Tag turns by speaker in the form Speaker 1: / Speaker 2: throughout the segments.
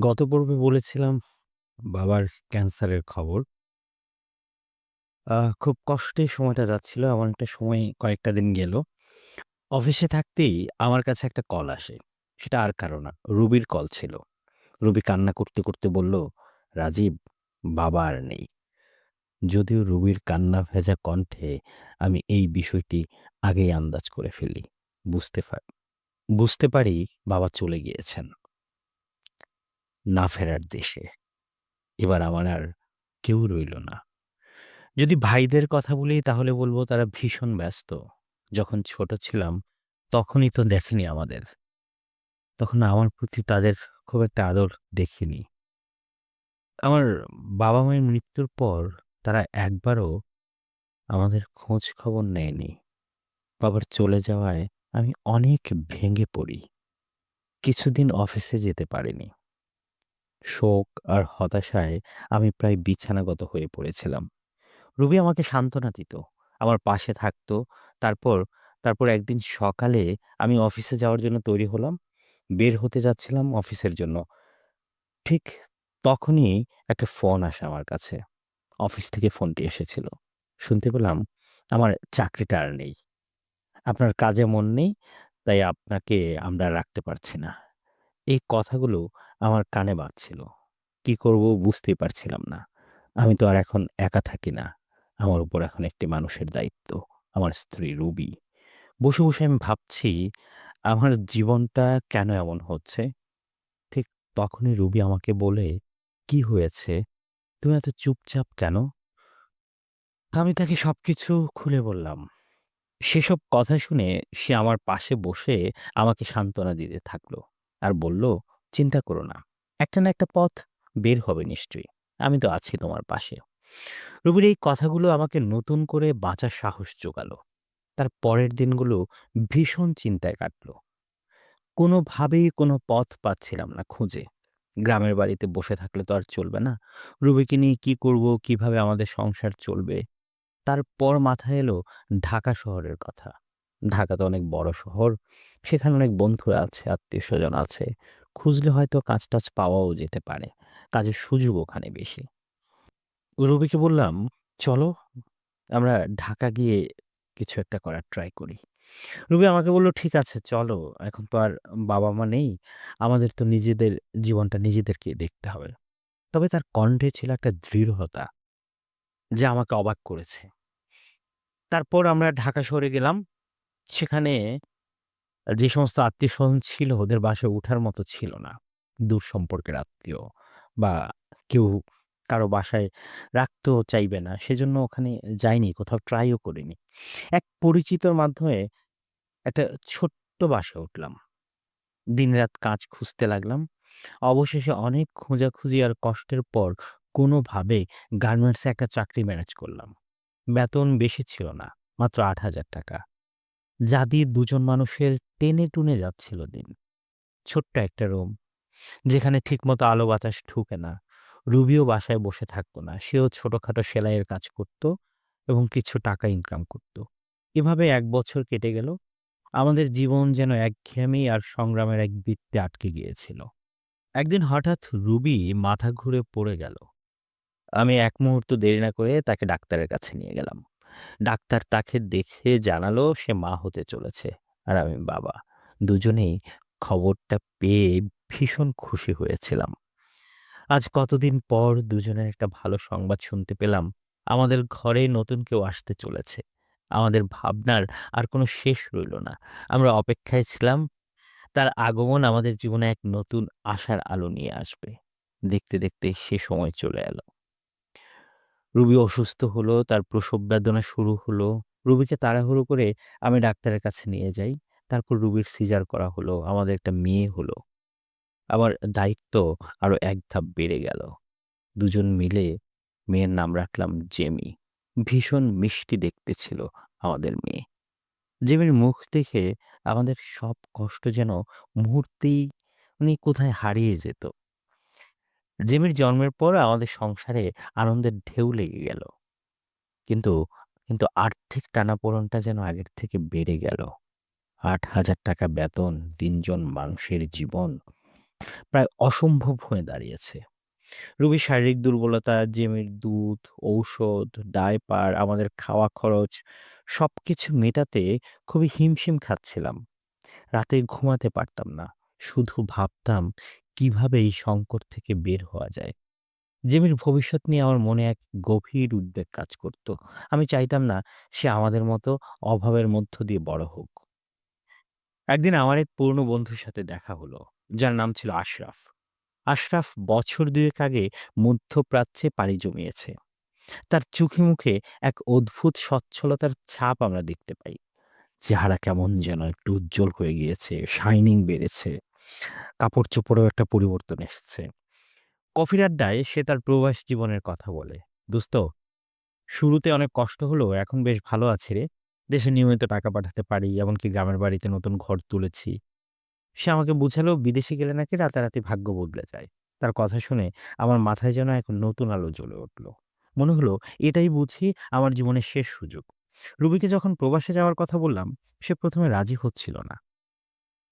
Speaker 1: গত পর্বে বলেছিলাম বাবার ক্যান্সারের খবর। খুব কষ্টে সময়টা যাচ্ছিল। এমন একটা সময় কয়েকটা দিন গেল। অফিসে থাকতেই আমার কাছে একটা কল আসে। সেটা আর কারো না, রুবির কল ছিল। রুবি কান্না করতে, করতে বলল, "রাজীব, বাবা আর নেই।" যদিও রুবির কান্না ভেজা কণ্ঠে আমি এই বিষয়টি আগেই আন্দাজ করে ফেলি। বুঝতে ফা বুঝতে পারি বাবা চলে গিয়েছেন। না ফেরার দেশে। এবার আমার আর কেউ রইল না। যদি ভাইদের কথা বলি তাহলে বলব তারা ভীষণ ব্যস্ত। যখন ছোট ছিলাম তখনই তো দেখেনি আমাদের। তখন আমার প্রতি তাদের খুব একটা আদর দেখিনি। আমার বাবা-মায়ের মৃত্যুর পর তারা একবারও আমাদের খোঁজ খবর নেয়নি। বাবার চলে যাওয়ায় আমি অনেক ভেঙে পড়ি। কিছুদিন অফিসে যেতে পারিনি। শোক আর হতাশায় আমি প্রায় বিছানাগত হয়ে পড়েছিলাম। রুবি আমাকে সান্ত্বনা দিত। আমার পাশে থাকতো। তারপর তারপর একদিন সকালে আমি অফিসে যাওয়ার জন্য তৈরি হলাম। বের হতে যাচ্ছিলাম অফিসের জন্য। ঠিক তখনই একটা ফোন আসে আমার কাছে। অফিস থেকে ফোনটি এসেছিল। শুনতে পেলাম, "আমার চাকরিটা আর নেই। আপনার কাজে মন নেই, তাই আপনাকে আমরা রাখতে পারছি না।" এই কথাগুলো আমার কানে বাজছিল। কি করব বুঝতেই পারছিলাম না। আমি তো আর এখন একা থাকি না। আমার উপর এখন একটি মানুষের দায়িত্ব। আমার স্ত্রী রুবি। বসে, বসে আমি ভাবছি আমার জীবনটা কেন এমন হচ্ছে? ঠিক তখনই রুবি আমাকে বলে, "কি হয়েছে? তুমি এত চুপচাপ কেন?" আমি তাকে সবকিছু খুলে বললাম। সেসব কথা শুনে সে আমার পাশে বসে আমাকে সান্ত্বনা দিতে থাকলো। আর বলল, "চিন্তা করো না। একটা না একটা পথ বের হবে নিশ্চয়ই। আমি তো আছি তোমার পাশে।" রুবির এই কথাগুলো আমাকে নতুন করে বাঁচার সাহস জোগালো। তার পরের দিনগুলো ভীষণ চিন্তায় কাটলো। কোনোভাবেই কোনো পথ পাচ্ছিলাম না খুঁজে। গ্রামের বাড়িতে বসে থাকলে তো আর চলবে না। রুবিকে নিয়ে কি করব? কিভাবে আমাদের সংসার চলবে? তারপর মাথায় এলো ঢাকা শহরের কথা। ঢাকা তো অনেক বড় শহর। সেখানে অনেক বন্ধুরা আছে, আত্মীয়স্বজন আছে। খুঁজলে হয়তো কাজ-টাজ পাওয়াও যেতে পারে। কাজের সুযোগ ওখানে বেশি। রুবিকে বললাম, "চলো আমরা ঢাকা গিয়ে কিছু একটা করার ট্রাই করি।" রুবি আমাকে বলল, "ঠিক আছে চলো। এখন তো আর বাবা-মা নেই। আমাদের তো নিজেদের জীবনটা নিজেদেরকেই দেখতে হবে।" তবে তার কণ্ঠে ছিল একটা দৃঢ়তা যা আমাকে অবাক করেছে। তারপর আমরা ঢাকা শহরে গেলাম। সেখানে যে সমস্ত আত্মীয়স্বজন ছিল ওদের বাসায় উঠার মতো ছিল না। দূর সম্পর্কের আত্মীয় বা কেউ কারো বাসায় রাখতেও চাইবে না। সেজন্য ওখানে যাইনি, কোথাও ট্রাইও করিনি। এক পরিচিতর মাধ্যমে একটা ছোট্ট বাসায় উঠলাম। দিনরাত কাজ খুঁজতে লাগলাম। অবশেষে অনেক খোঁজাখুঁজি আর কষ্টের পর কোনোভাবে গার্মেন্টসে একটা চাকরি ম্যানেজ করলাম। বেতন বেশি ছিল না, মাত্র ৳৮,০০০, যা দিয়ে দুজন মানুষের টেনে-টুনে যাচ্ছিল দিন। ছোট্ট একটা রুম, যেখানে ঠিকমতো আলো বাতাস ঢুকে না। রুবিও বাসায় বসে থাকতো না। সেও ছোটখাটো সেলাইয়ের কাজ করত এবং কিছু টাকা ইনকাম করত। এভাবে ১ বছর কেটে গেল। আমাদের জীবন যেন একঘেয়েমি আর সংগ্রামের এক বৃত্তে আটকে গিয়েছিল। একদিন হঠাৎ রুবি মাথা ঘুরে পড়ে গেল। আমি এক মুহূর্ত দেরি না করে তাকে ডাক্তারের কাছে নিয়ে গেলাম। ডাক্তার তাকে দেখে জানালো সে মা হতে চলেছে আর আমি বাবা। দুজনেই খবরটা পেয়ে ভীষণ খুশি হয়েছিলাম। আজ কতদিন পর দুজনের একটা ভালো সংবাদ শুনতে পেলাম। আমাদের ঘরে নতুন কেউ আসতে চলেছে। আমাদের ভাবনার আর কোনো শেষ রইল না। আমরা অপেক্ষায় ছিলাম তার আগমন আমাদের জীবনে এক নতুন আশার আলো নিয়ে আসবে। দেখতে, দেখতে সে সময় চলে এলো। রুবি অসুস্থ হলো, তার প্রসব বেদনা শুরু হলো। রুবিকে তাড়াহুড়ো করে আমি ডাক্তারের কাছে নিয়ে যাই। তারপর রুবির সিজার করা হলো। আমাদের একটা মেয়ে হলো। আমার দায়িত্ব আরো এক ধাপ বেড়ে গেল। দুজন মিলে মেয়ের নাম রাখলাম জেমি। ভীষণ মিষ্টি দেখতে ছিল আমাদের মেয়ে। জেমির মুখ দেখে আমাদের সব কষ্ট যেন মুহূর্তেই কোথায় হারিয়ে যেত। জেমির জন্মের পর আমাদের সংসারে আনন্দের ঢেউ লেগে গেল। কিন্তু কিন্তু আর্থিক টানাপোড়েনটা যেন আগের থেকে বেড়ে গেল। ৳৮,০০০ বেতন, ৩ জন মানুষের জীবন। প্রায় অসম্ভব হয়ে দাঁড়িয়েছে। রুবির শারীরিক দুর্বলতা, জিমের দুধ, ঔষধ, ডায়পার, আমাদের খাওয়া খরচ সবকিছু মেটাতে খুবই হিমশিম খাচ্ছিলাম। রাতে ঘুমাতে পারতাম না। শুধু ভাবতাম কিভাবে এই সংকট থেকে বের হওয়া যায়। জিমির ভবিষ্যৎ নিয়ে আমার মনে এক গভীর উদ্বেগ কাজ করত। আমি চাইতাম না সে আমাদের মতো অভাবের মধ্য দিয়ে বড় হোক। একদিন আমার এক পুরনো বন্ধুর সাথে দেখা হলো, যার নাম ছিল আশরাফ। আশরাফ বছর ২ এক আগে মধ্যপ্রাচ্যে পাড়ি জমিয়েছে। তার চোখে মুখে এক অদ্ভুত সচ্ছলতার ছাপ আমরা দেখতে পাই। চেহারা কেমন যেন একটু উজ্জ্বল হয়ে গিয়েছে, শাইনিং বেড়েছে। কাপড়-চোপড়েও একটা পরিবর্তন এসেছে। কফির আড্ডায় সে তার প্রবাস জীবনের কথা বলে। "দোস্ত, শুরুতে অনেক কষ্ট হলেও এখন বেশ ভালো আছি রে। দেশে নিয়মিত টাকা পাঠাতে পারি, এমনকি গ্রামের বাড়িতে নতুন ঘর তুলেছি।" সে আমাকে বুঝালো বিদেশে গেলে নাকি রাতারাতি ভাগ্য বদলে যায়। তার কথা শুনে আমার মাথায় যেন এক নতুন আলো জ্বলে উঠল। মনে হলো এটাই বুঝি আমার জীবনের শেষ সুযোগ। রুবিকে যখন প্রবাসে যাওয়ার কথা বললাম, সে ১ম এ রাজি হচ্ছিল না।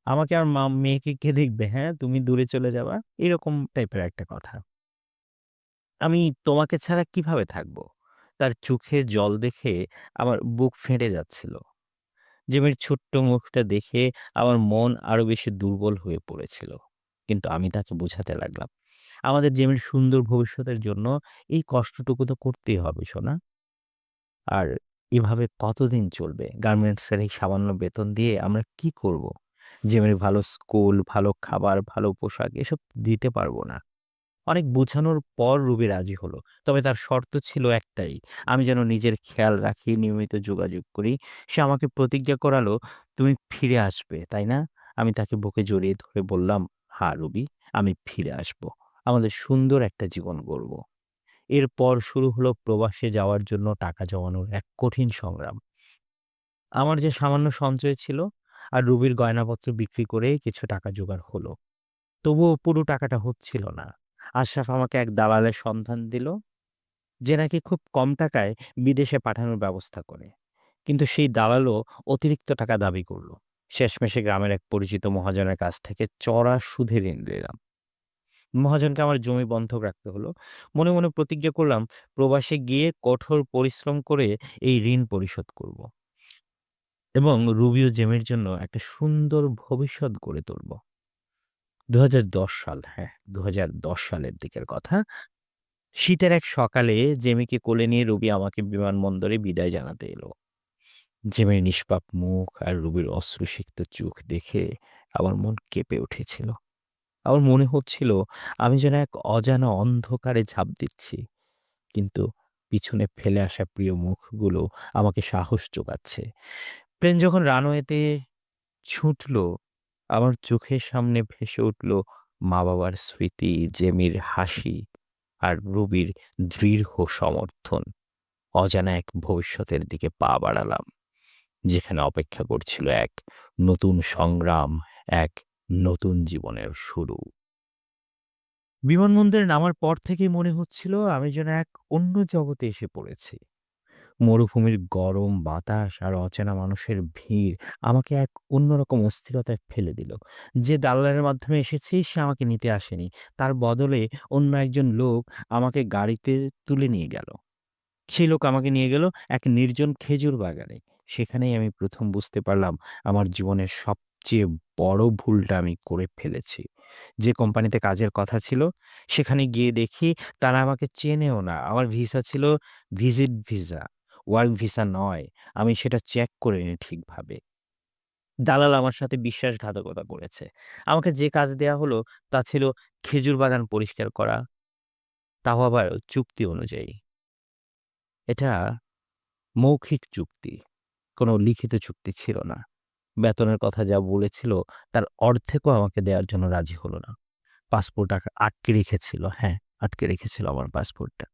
Speaker 1: আমাকে আর মেয়েকে কে দেখবে, হ্যাঁ? তুমি দূরে চলে যাবা। এরকম টাইপের একটা কথা। আমি তোমাকে ছাড়া কিভাবে থাকবো? তার চোখের জল দেখে আমার বুক ফেটে যাচ্ছিল। জেমির ছোট্ট মুখটা দেখে আমার মন আরো বেশি দুর্বল হয়ে পড়েছিল। কিন্তু আমি তাকে বোঝাতে লাগলাম, "আমাদের জেমির সুন্দর ভবিষ্যতের জন্য এই কষ্টটুকু তো করতেই হবে সোনা। আর এভাবে কতদিন চলবে? গার্মেন্টসের এই সামান্য বেতন দিয়ে আমরা কি করব? জেমির ভালো স্কুল, ভালো খাবার, ভালো পোশাক এসব দিতে পারব না।" অনেক বোঝানোর পর রুবি রাজি হলো। তবে তার শর্ত ছিল একটাই, আমি যেন নিজের খেয়াল রাখি, নিয়মিত যোগাযোগ করি। সে আমাকে প্রতিজ্ঞা করালো, "তুমি ফিরে আসবে, তাই না?" আমি তাকে বুকে জড়িয়ে ধরে বললাম, "হ্যাঁ রুবি, আমি ফিরে আসবো। আমাদের সুন্দর একটা জীবন গড়ব।" এরপর শুরু হলো প্রবাসে যাওয়ার জন্য টাকা জমানোর এক কঠিন সংগ্রাম। আমার যে সামান্য সঞ্চয় ছিল আর রুবির গয়নাপত্র বিক্রি করে কিছু টাকা জোগাড় হলো। তবুও পুরো টাকাটা হচ্ছিল না। আশরাফ আমাকে এক দালালের সন্ধান দিল, যে নাকি খুব কম টাকায় বিদেশে পাঠানোর ব্যবস্থা করে। কিন্তু সেই দালালও অতিরিক্ত টাকা দাবি করল। শেষমেশে গ্রামের এক পরিচিত মহাজনের কাছ থেকে চড়া সুদে ঋণ নিলাম। মহাজনকে আমার জমি বন্ধক রাখতে হলো। মনে, মনে প্রতিজ্ঞা করলাম প্রবাসে গিয়ে কঠোর পরিশ্রম করে এই ঋণ পরিশোধ করব এবং রুবি ও জেমির জন্য একটা সুন্দর ভবিষ্যৎ গড়ে তুলব। ২০১০ সাল, হ্যাঁ, ২০১০ সালের দিকের কথা। শীতের এক সকালে জেমিকে কোলে নিয়ে রুবি আমাকে বিমানবন্দরে বিদায় জানাতে এলো। জেমির নিষ্পাপ মুখ আর রুবির অশ্রুসিক্ত চোখ দেখে আমার মন কেঁপে উঠেছিল। আমার মনে হচ্ছিল আমি যেন এক অজানা অন্ধকারে ঝাঁপ দিচ্ছি। কিন্তু পিছনে ফেলে আসা প্রিয় মুখগুলো আমাকে সাহস জোগাচ্ছে। প্লেন যখন রানওয়েতে ছুটল, আমার চোখের সামনে ভেসে উঠল মা-বাবার স্মৃতি, জেমির হাসি আর রুবির দৃঢ় সমর্থন। অজানা এক ভবিষ্যতের দিকে পা বাড়ালাম, যেখানে অপেক্ষা করছিল এক নতুন সংগ্রাম, এক নতুন জীবনের শুরু। বিমানবন্দরে নামার পর থেকেই মনে হচ্ছিল আমি যেন এক অন্য জগতে এসে পড়েছি। মরুভূমির গরম বাতাস আর অচেনা মানুষের ভিড় আমাকে এক অন্যরকম অস্থিরতায় ফেলে দিল। যে দালালের মাধ্যমে এসেছি সে আমাকে নিতে আসেনি। তার বদলে অন্য একজন লোক আমাকে গাড়িতে তুলে নিয়ে গেল। সেই লোক আমাকে নিয়ে গেল এক নির্জন খেজুর বাগানে। সেখানেই আমি ১ম বুঝতে পারলাম আমার জীবনের সবচেয়ে বড় ভুলটা আমি করে ফেলেছি। যে কোম্পানিতে কাজের কথা ছিল, সেখানে গিয়ে দেখি তারা আমাকে চেনেও না। আমার ভিসা ছিল ভিজিট ভিসা, ওয়ার্ক ভিসা নয়। আমি সেটা চেক করিনি ঠিকভাবে। দালাল আমার সাথে বিশ্বাসঘাতকতা করেছে। আমাকে যে কাজ দেয়া হলো তা ছিল খেজুর বাগান পরিষ্কার করা, তাও আবার চুক্তি অনুযায়ী। এটা মৌখিক চুক্তি। কোনো লিখিত চুক্তি ছিল না। বেতনের কথা যা বলেছিল তার অর্ধেকও আমাকে দেওয়ার জন্য রাজি হলো না। পাসপোর্ট আটকে রেখেছিল। হ্যাঁ, আটকে রেখেছিল আমার পাসপোর্টটা।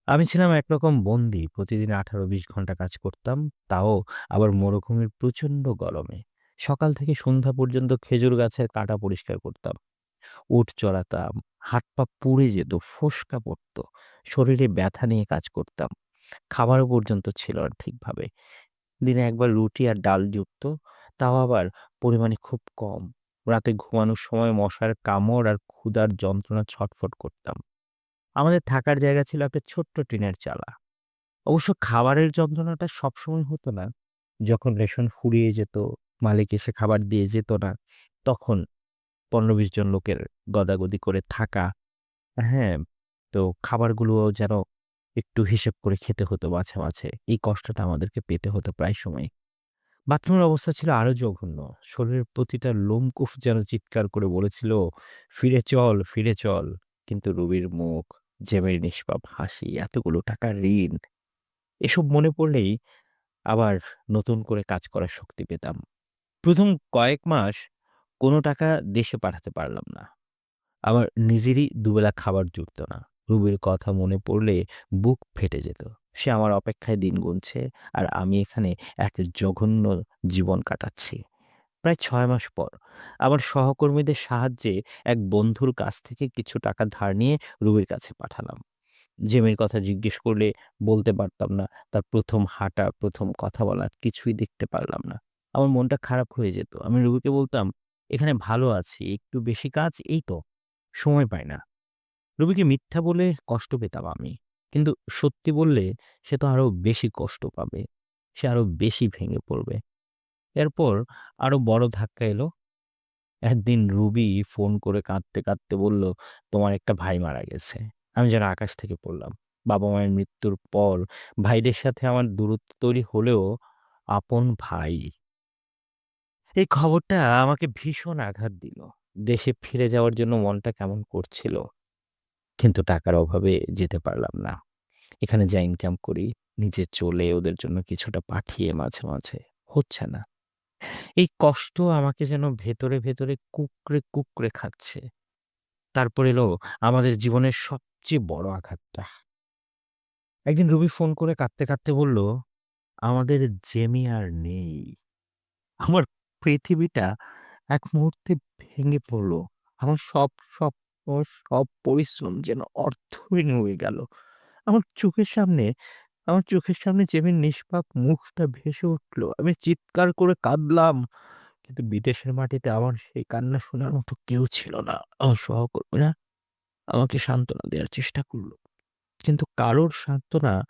Speaker 1: আমি ছিলাম একরকম বন্দী। প্রতিদিন ১৮-২০ ঘন্টা কাজ করতাম। তাও আবার মরুভূমির প্রচণ্ড গরমে। সকাল থেকে সন্ধ্যা পর্যন্ত খেজুর গাছের কাঁটা পরিষ্কার করতাম। উট চড়াতাম। হাত-পা পুড়ে যেত, ফোস্কা পড়ত। শরীরে ব্যথা নিয়ে কাজ করতাম। খাবারও পর্যন্ত ছিল না ঠিকভাবে। দিনে একবার রুটি আর ডাল জুটত, তাও আবার পরিমাণে খুব কম। রাতে ঘুমানোর সময় মশার কামড় আর ক্ষুধার যন্ত্রণা ছটফট করতাম। আমাদের থাকার জায়গা ছিল একটা ছোট্ট টিনের চালা। অবশ্য খাবারের যন্ত্রণাটা সবসময় হতো না। যখন রেশন ফুরিয়ে যেত, মালিক এসে খাবার দিয়ে যেত না, তখন ১৫-২০ জন লোকের গদাগদি করে থাকা, হ্যাঁ? তো খাবারগুলোও যেন একটু হিসেব করে খেতে হতো মাঝে, মাঝে। এই কষ্টটা আমাদেরকে পেতে হতো প্রায় সময়ই। বাথরুমের অবস্থা ছিল আরো জঘন্য। শরীরের প্রতিটা লোমকূপ যেন চিৎকার করে বলেছিল, "ফিরে চল, ফিরে চল।" কিন্তু রুবির মুখ, জেমের নিষ্পাপ হাসি, এতগুলো টাকার ঋণ, এসব মনে পড়লেই আবার নতুন করে কাজ করার শক্তি পেতাম। ১ম কয়েক মাস কোনো টাকা দেশে পাঠাতে পারলাম না। আমার নিজেরই দুবেলা খাবার জুটত না। রুবির কথা মনে পড়লে বুক ফেটে যেত। সে আমার অপেক্ষায় দিন গুনছে, আর আমি এখানে এক জঘন্য জীবন কাটাচ্ছি। প্রায় ৬ মাস পর আমার সহকর্মীদের সাহায্যে এক বন্ধুর কাছ থেকে কিছু টাকা ধার নিয়ে রুবির কাছে পাঠালাম। জেমির কথা জিজ্ঞেস করলে বলতে পারতাম না। তার ১ম হাঁটা, ১ম কথা বলা কিছুই দেখতে পারলাম না। আমার মনটা খারাপ হয়ে যেত। আমি রুবিকে বলতাম, "এখানে ভালো আছি। একটু বেশি কাজ এই তো। সময় পাই না।" রুবিকে মিথ্যা বলে কষ্ট পেতাম আমি। কিন্তু সত্যি বললে সে তো আরো বেশি কষ্ট পাবে। সে আরো বেশি ভেঙে পড়বে। এরপর আরো বড় ধাক্কা এলো। একদিন রুবি ফোন করে কাঁদতে, কাঁদতে বলল, "তোমার একটা ভাই মারা গেছে।" আমি যেন আকাশ থেকে পড়লাম। বাবা-মায়ের মৃত্যুর পর ভাইদের সাথে আমার দূরত্ব তৈরি হলেও আপন ভাই। এই খবরটা আমাকে ভীষণ আঘাত দিল। দেশে ফিরে যাওয়ার জন্য মনটা কেমন করছিল। কিন্তু টাকার অভাবে যেতে পারলাম না। এখানে যা ইনকাম করি, নিজে চলে ওদের জন্য কিছুটা পাঠিয়ে মাঝে, মাঝে হচ্ছে না। এই কষ্ট আমাকে যেন ভেতরে, ভেতরে কুঁকড়ে, কুঁকড়ে খাচ্ছে। তারপর এলো আমাদের জীবনের সবচেয়ে বড় আঘাতটা। একদিন রুবি ফোন করে কাঁদতে, কাঁদতে বলল, "আমাদের জেমি আর নেই।" আমার পৃথিবীটা এক মুহূর্তে ভেঙে পড়ল। আমার সব স্বপ্ন, সব পরিশ্রম যেন অর্থহীন হয়ে গেল। আমার চোখের সামনে আমার চোখের সামনে জেমির নিষ্পাপ মুখটা ভেসে উঠল। আমি চিৎকার করে কাঁদলাম। কিন্তু বিদেশের মাটিতে আমার সেই কান্না শোনার মতো কেউ ছিল না। আমার সহকর্মীরা আমাকে সান্ত্বনা দেওয়ার চেষ্টা করল। কিন্তু কারোর সান্ত্বনা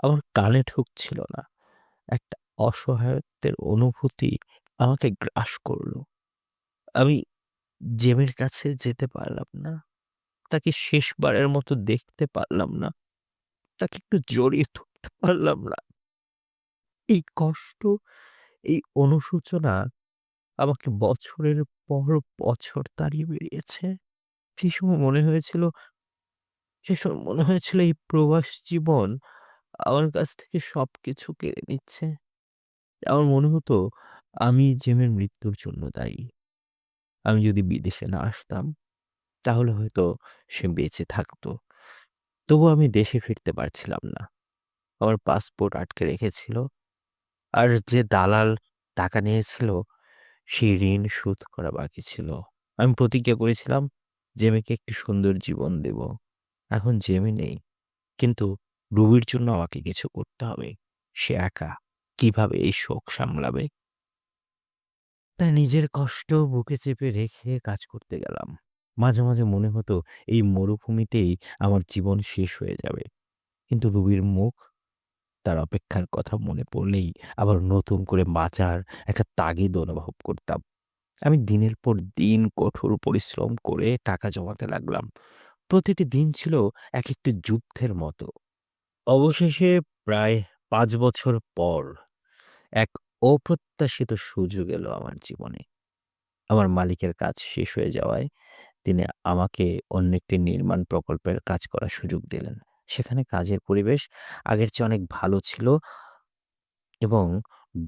Speaker 1: আমার কানে ঢুকছিল না। একটা অসহায়ত্বের অনুভূতি আমাকে গ্রাস করল। আমি জেমির কাছে যেতে পারলাম না। তাকে শেষবারের মতো দেখতে পারলাম না। তাকে একটু জড়িয়ে ধরতে পারলাম না। এই কষ্ট, এই অনুশোচনা আমাকে বছরের পর বছর তাড়িয়ে বেড়িয়েছে। সেই সময় মনে হয়েছিল সেই সময় মনে হয়েছিল এই প্রবাস জীবন আমার কাছ থেকে সবকিছু কেড়ে নিচ্ছে। আমার মনে হতো আমি জেমের মৃত্যুর জন্য দায়ী। আমি যদি বিদেশে না আসতাম তাহলে হয়তো সে বেঁচে থাকতো। তবুও আমি দেশে ফিরতে পারছিলাম না। আমার পাসপোর্ট আটকে রেখেছিল। আর যে দালাল টাকা নিয়েছিল সেই ঋণ শোধ করা বাকি ছিল। আমি প্রতিজ্ঞা করেছিলাম জেমিকে একটি সুন্দর জীবন দেব। এখন জেমি নেই। কিন্তু রুবির জন্য আমাকে কিছু করতে হবে। সে একা। কিভাবে এই শোক সামলাবে? তাই নিজের কষ্ট বুকে চেপে রেখে কাজ করতে গেলাম। মাঝে, মাঝে মনে হতো এই মরুভূমিতেই আমার জীবন শেষ হয়ে যাবে। কিন্তু রুবির মুখ, তার অপেক্ষার কথা মনে পড়লেই আবার নতুন করে বাঁচার একটা তাগিদ অনুভব করতাম। আমি দিনের পর দিন কঠোর পরিশ্রম করে টাকা জমাতে লাগলাম। প্রতিটি দিন ছিল একেকটি যুদ্ধের মতো। অবশেষে প্রায় ৫ বছর পর এক অপ্রত্যাশিত সুযোগ এলো আমার জীবনে। আমার মালিকের কাজ শেষ হয়ে যাওয়ায় তিনি আমাকে অন্য একটি নির্মাণ প্রকল্পের কাজ করার সুযোগ দিলেন। সেখানে কাজের পরিবেশ আগের চেয়ে অনেক ভালো ছিল এবং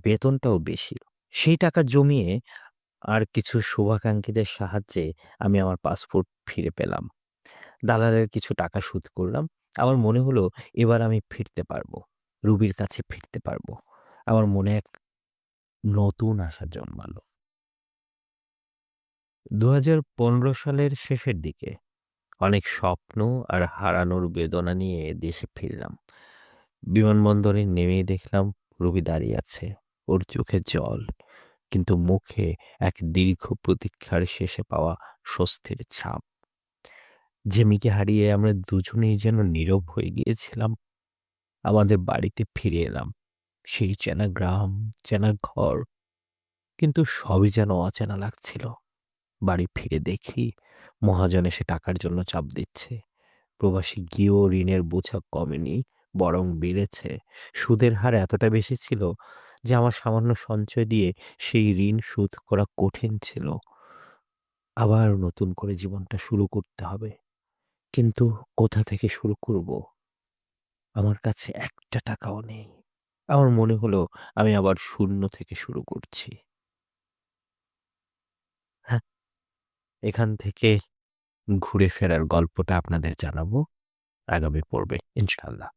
Speaker 1: বেতনটাও বেশি। সেই টাকা জমিয়ে আর কিছু শুভাকাঙ্ক্ষীদের সাহায্যে আমি আমার পাসপোর্ট ফিরে পেলাম। দালালের কিছু টাকা শোধ করলাম। আমার মনে হলো এবার আমি ফিরতে পারবো। রুবির কাছে ফিরতে পারবো। আমার মনে এক নতুন আশা জন্মালো। ২০১৫ সালের শেষের দিকে অনেক স্বপ্ন আর হারানোর বেদনা নিয়ে দেশে ফিরলাম। বিমানবন্দরে নেমেই দেখলাম রুবি দাঁড়িয়ে আছে। ওর চোখে জল। কিন্তু মুখে এক দীর্ঘ প্রতীক্ষার শেষে পাওয়া স্বস্তির ছাপ। জেমিকে হারিয়ে আমরা দুজনেই যেন নীরব হয়ে গিয়েছিলাম। আমাদের বাড়িতে ফিরে এলাম। সেই চেনা গ্রাম, চেনা ঘর, কিন্তু সবই যেন অচেনা লাগছিল। বাড়ি ফিরে দেখি মহাজন এসে টাকার জন্য চাপ দিচ্ছে। প্রবাসী গিয়েও ঋণের বোঝা কমেনি, বরং বেড়েছে। সুদের হার এতটা বেশি ছিল যে আমার সামান্য সঞ্চয় দিয়ে সেই ঋণ শোধ করা কঠিন ছিল। আবার নতুন করে জীবনটা শুরু করতে হবে। কিন্তু কোথা থেকে শুরু করব? আমার কাছে একটা টাকাও নেই। আমার মনে হলো আমি আবার শূন্য থেকে শুরু করছি। হ্যাঁ, এখান থেকে ঘুরে ফেরার গল্পটা আপনাদের জানাবো আগামী পর্বে ইনশাআল্লাহ।